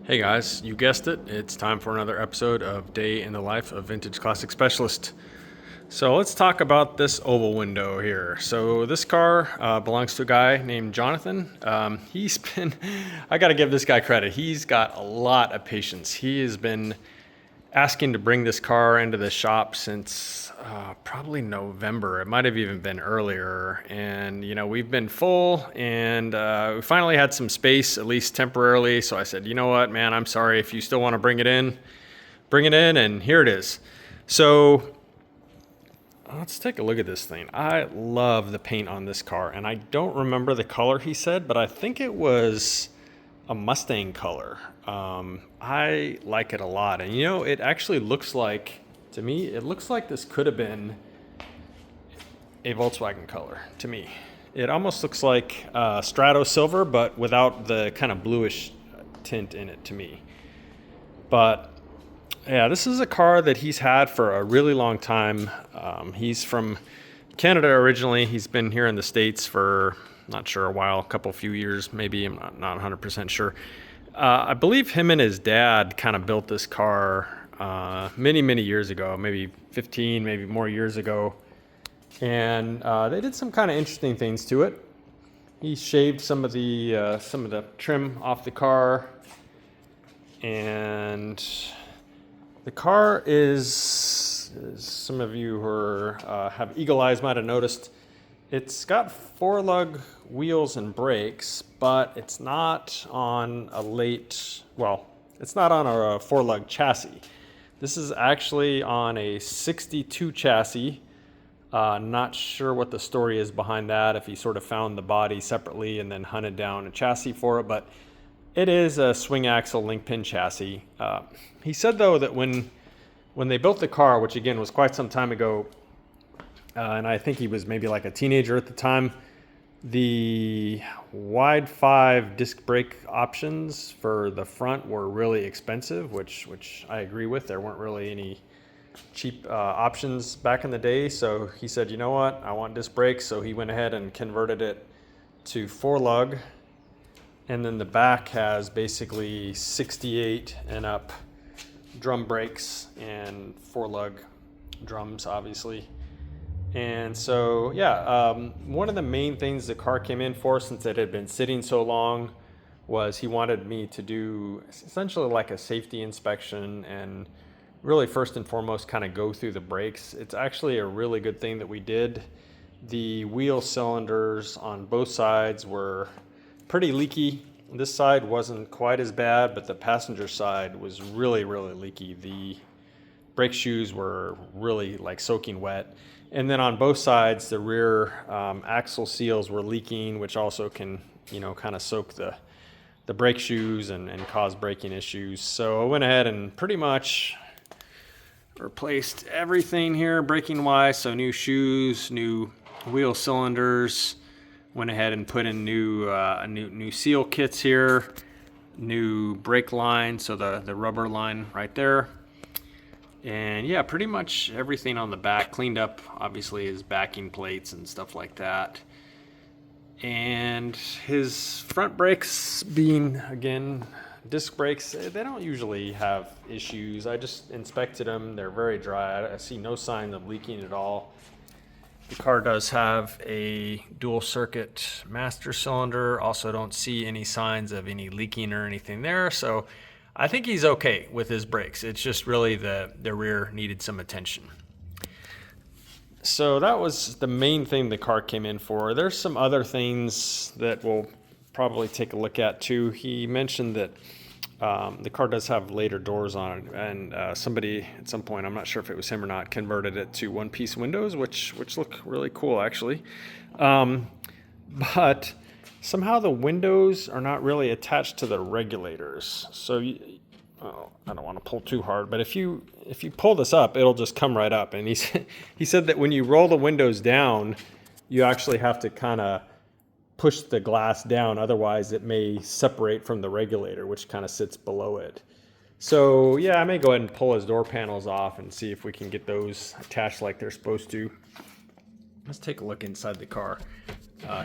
Hey guys, you guessed it. It's time for another episode of Day in the Life of Vintage Classic Specialist. So let's talk about this oval window here. So this car belongs to a guy named Jonathan. I got to give this guy credit. He's got a lot of patience. He has been asking to bring this car into the shop since probably November. It might have even been earlier. And, we've been full and we finally had some space, at least temporarily. So I said, you know what, man, I'm sorry. If you still want to bring it in, bring it in. And here it is. So let's take a look at this thing. I love the paint on this car. And I don't remember the color he said, but I think it was a Mustang color. I like it a lot. And it actually looks like, to me, it looks like this could have been a Volkswagen color to me. It almost looks like Strato silver, but without the kind of bluish tint in it to me. But yeah, this is a car that he's had for a really long time. He's from Canada originally. He's been here in the States for, not sure, a while, a few years, maybe. I'm not 100% sure. I believe him and his dad kind of built this car many, many years ago, maybe 15, maybe more years ago. And they did some kind of interesting things to it. He shaved some of the trim off the car. And the car is, as some of you who have eagle eyes might have noticed, it's got 4-lug wheels and brakes, but it's not on a 4-lug chassis. This is actually on a 62 chassis. Not sure what the story is behind that, if he sort of found the body separately and then hunted down a chassis for it, but it is a swing axle link pin chassis. He said, though, that when they built the car, which again was quite some time ago, and I think he was maybe like a teenager at the time, the wide 5 disc brake options for the front were really expensive, which I agree with. There weren't really any cheap options back in the day. So he said, you know what, I want disc brakes. So he went ahead and converted it to 4-lug. And then the back has basically 68 and up drum brakes and 4-lug drums, obviously. And so, one of the main things the car came in for, since it had been sitting so long, was he wanted me to do essentially like a safety inspection and really first and foremost kind of go through the brakes. It's actually a really good thing that we did. The wheel cylinders on both sides were pretty leaky. This side wasn't quite as bad, but the passenger side was really, really leaky. The brake shoes were really like soaking wet. And then on both sides, the rear axle seals were leaking, which also can, kind of soak the brake shoes and cause braking issues. So I went ahead and pretty much replaced everything here braking wise. So new shoes, new wheel cylinders, went ahead and put in new seal kits here, new brake line, so the rubber line right there. And yeah, pretty much everything on the back cleaned up, obviously his backing plates and stuff like that. And his front brakes, being again disc brakes, they don't usually have issues. I just inspected them. They're very dry. I see no sign of leaking at all. The car does have a dual circuit master cylinder. Also don't see any signs of any leaking or anything there. So I think he's okay with his brakes. It's just really the rear needed some attention. So that was the main thing the car came in for. There's some other things that we'll probably take a look at too. He mentioned that the car does have later doors on it, and somebody at some point, I'm not sure if it was him or not, converted it to one-piece windows, which look really cool actually. But somehow the windows are not really attached to the regulators. So I don't want to pull too hard, but if you pull this up, it'll just come right up. And he said that when you roll the windows down, you actually have to kind of push the glass down. Otherwise, it may separate from the regulator, which kind of sits below it. So yeah, I may go ahead and pull his door panels off and see if we can get those attached like they're supposed to. Let's take a look inside the car.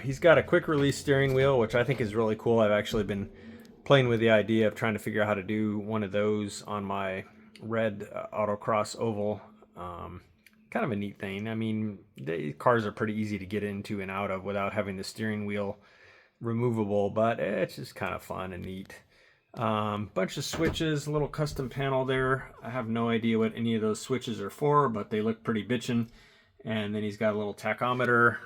He's got a quick release steering wheel, which I think is really cool. I've actually been playing with the idea of trying to figure out how to do one of those on my red autocross oval. Kind of a neat thing. I mean, the cars are pretty easy to get into and out of without having the steering wheel removable, but it's just kind of fun and neat. Bunch of switches, a little custom panel there. I have no idea what any of those switches are for, but they look pretty bitchin'. And then he's got a little tachometer.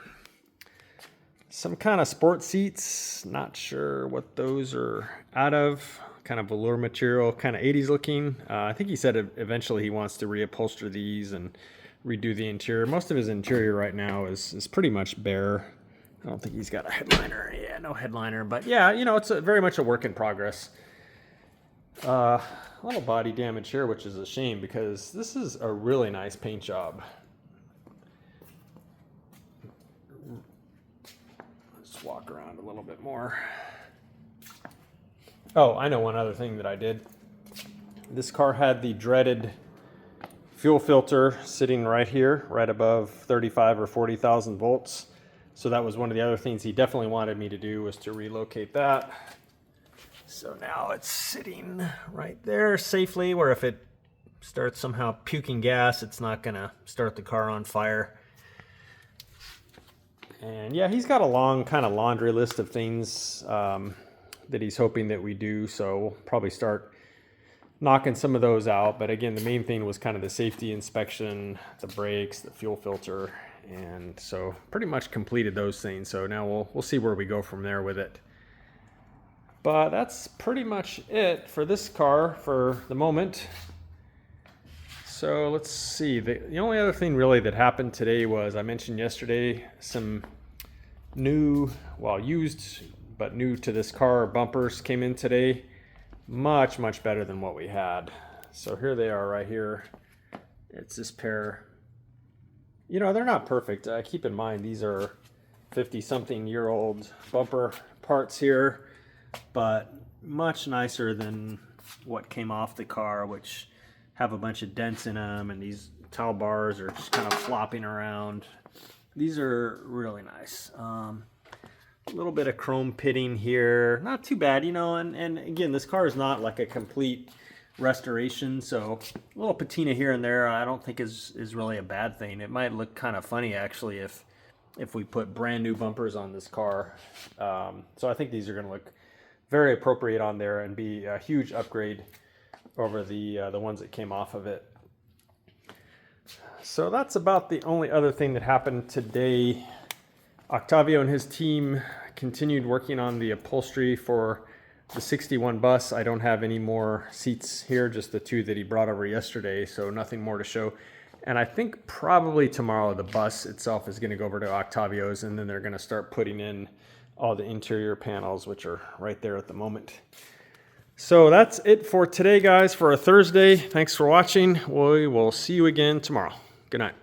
Some kind of sport seats, not sure what those are out of. Kind of velour material, kind of 80s looking. I think he said eventually he wants to reupholster these and redo the interior. Most of his interior right now is pretty much bare. I don't think he's got a headliner. Yeah, no headliner. But yeah, you know, it's very much a work in progress. A little body damage here, which is a shame because this is a really nice paint job. Let's walk around a little bit more. Oh, I know one other thing that I did. This car had the dreaded fuel filter sitting right here, right above 35 or 40,000 volts. So that was one of the other things he definitely wanted me to do, was to relocate that. So now it's sitting right there safely, where if it starts somehow puking gas, it's not gonna start the car on fire. And yeah, he's got a long kind of laundry list of things that he's hoping that we do. So we'll probably start knocking some of those out. But again, the main thing was kind of the safety inspection, the brakes, the fuel filter. And so pretty much completed those things. So now we'll see where we go from there with it. But that's pretty much it for this car for the moment. So let's see. The only other thing really that happened today was, I mentioned yesterday, some new, well, used but new to this car bumpers came in today. Much, much better than what we had. So here they are right here. It's this pair. You know, they're not perfect. Keep in mind, these are 50-something-year-old bumper parts here, but much nicer than what came off the car, which have a bunch of dents in them, and these towel bars are just kind of flopping around. These are really nice. A little bit of chrome pitting here, not too bad, you know, and again, this car is not like a complete restoration, so a little patina here and there I don't think is really a bad thing. It might look kind of funny actually if we put brand new bumpers on this car. So I think these are going to look very appropriate on there and be a huge upgrade over the ones that came off of it. So that's about the only other thing that happened today. Octavio and his team continued working on the upholstery for the 61 bus. I don't have any more seats here, just the two that he brought over yesterday, so nothing more to show. And I think probably tomorrow the bus itself is going to go over to Octavio's, and then they're going to start putting in all the interior panels, which are right there at the moment. So that's it for today, guys, for a Thursday. Thanks for watching. We will see you again tomorrow. Good night.